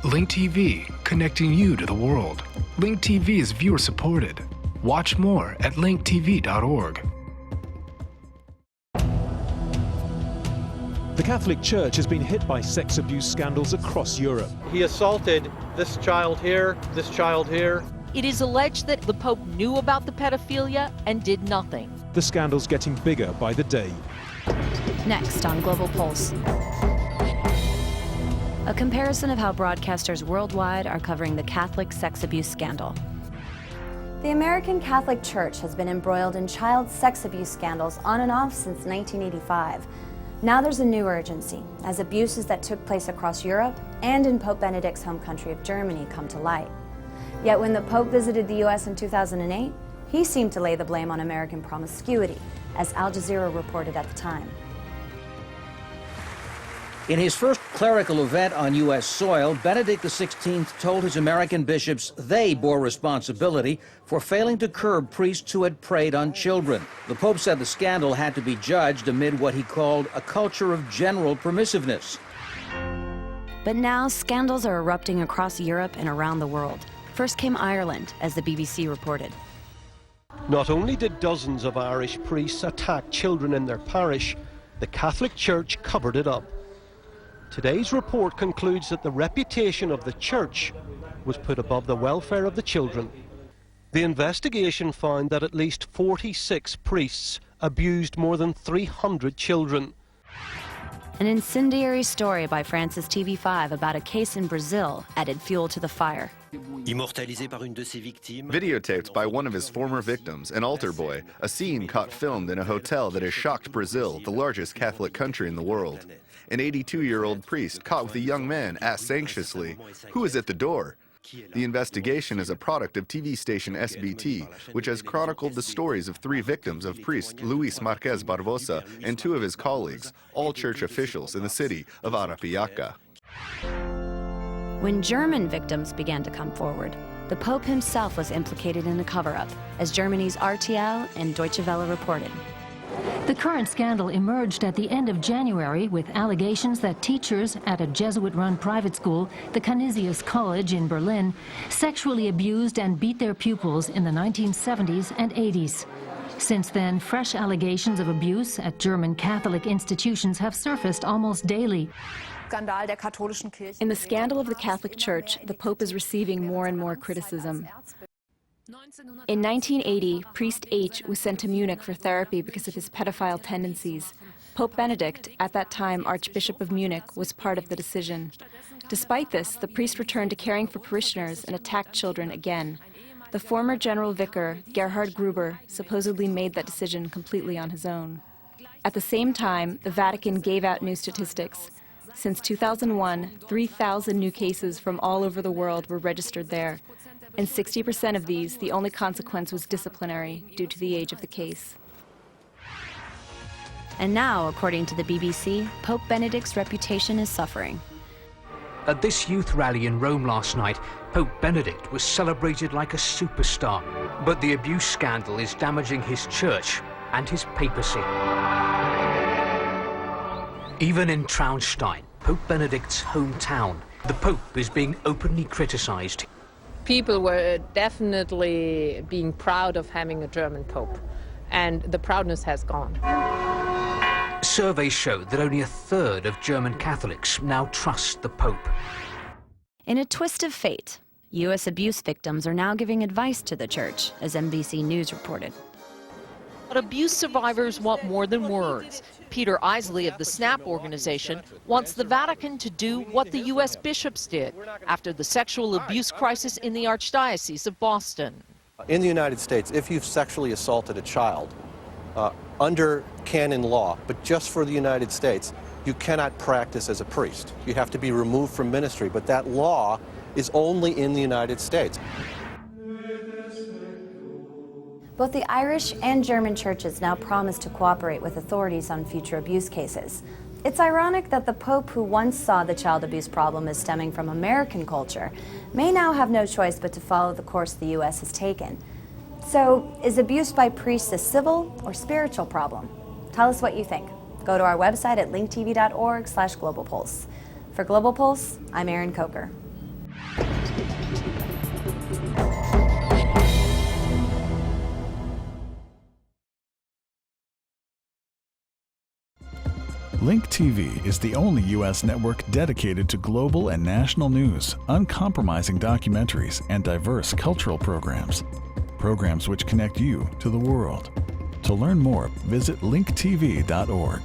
Link TV, connecting you to the world. Link TV is viewer supported. Watch more at linktv.org. The Catholic Church has been hit by sex abuse scandals across Europe. He assaulted this child here, this child here. It is alleged that the Pope knew about the pedophilia and did nothing. The scandal's getting bigger by the day. Next on Global Pulse. A comparison of how broadcasters worldwide are covering the Catholic sex abuse scandal. The American Catholic Church has been embroiled in child sex abuse scandals on and off since 1985. Now there's a new urgency as abuses that took place across Europe and in Pope Benedict's home country of Germany come to light. Yet when the Pope visited the U.S. in 2008, he seemed to lay the blame on American promiscuity, as Al Jazeera reported at the time. In his first clerical event on U.S. soil, Benedict XVI told his American bishops they bore responsibility for failing to curb priests who had preyed on children. The Pope said the scandal had to be judged amid what he called a culture of general permissiveness. But now scandals are erupting across Europe and around the world. First came Ireland, as the BBC reported. Not only did dozens of Irish priests attack children in their parish, the Catholic Church covered it up. Today's report concludes that the reputation of the Church was put above the welfare of the children. The investigation found that at least 46 priests abused more than 300 children. An incendiary story by France's TV5 about a case in Brazil added fuel to the fire. Videotaped by one of his former victims, an altar boy, a scene caught filmed in a hotel that has shocked Brazil, the largest Catholic country in the world. An 82-year-old priest caught with a young man asked anxiously, "Who is at the door?" The investigation is a product of TV station SBT, which has chronicled the stories of 3 victims of priest Luis Marquez Barbosa and 2 of his colleagues, all church officials in the city of Arapiraca. When German victims began to come forward, the Pope himself was implicated in the cover-up, as Germany's RTL and Deutsche Welle reported. The current scandal emerged at the end of January with allegations that teachers at a Jesuit-run private school, the Canisius College in Berlin, sexually abused and beat their pupils in the 1970s and 80s. Since then, fresh allegations of abuse at German Catholic institutions have surfaced almost daily. In the scandal of the Catholic Church, the Pope is receiving more and more criticism. In 1980, Priest H was sent to Munich for therapy because of his pedophile tendencies. Pope Benedict, at that time Archbishop of Munich, was part of the decision. Despite this, the priest returned to caring for parishioners and attacked children again. The former general vicar, Gerhard Gruber, supposedly made that decision completely on his own. At the same time, the Vatican gave out new statistics. Since 2001, 3,000 new cases from all over the world were registered there. In 60% of these, the only consequence was disciplinary due to the age of the case. And now, according to the BBC, Pope Benedict's reputation is suffering. At this youth rally in Rome last night, Pope Benedict was celebrated like a superstar. But the abuse scandal is damaging his church and his papacy. Even in Traunstein, Pope Benedict's hometown, the Pope is being openly criticized. People were definitely being proud of having a German Pope, and the proudness has gone. Surveys show that only a third of German Catholics now trust the Pope. In a twist of fate, U.S. abuse victims are now giving advice to the Church, as NBC News reported. But abuse survivors want more than words. Peter Isley of the SNAP organization wants the Vatican to do what the U.S. bishops did after the sexual abuse crisis in the Archdiocese of Boston. In the United States, if you've sexually assaulted a child, under canon law, but just for the United States, you cannot practice as a priest. You have to be removed from ministry, but that law is only in the United States. Both the Irish and German churches now promise to cooperate with authorities on future abuse cases. It's ironic that the Pope, who once saw the child abuse problem as stemming from American culture, may now have no choice but to follow the course the U.S. has taken. So, is abuse by priests a civil or spiritual problem? Tell us what you think. Go to our website at linktv.org/globalpulse. For Global Pulse, I'm Erin Coker. Link TV is the only U.S. network dedicated to global and national news, uncompromising documentaries, and diverse cultural programs. Programs which connect you to the world. To learn more, visit linktv.org.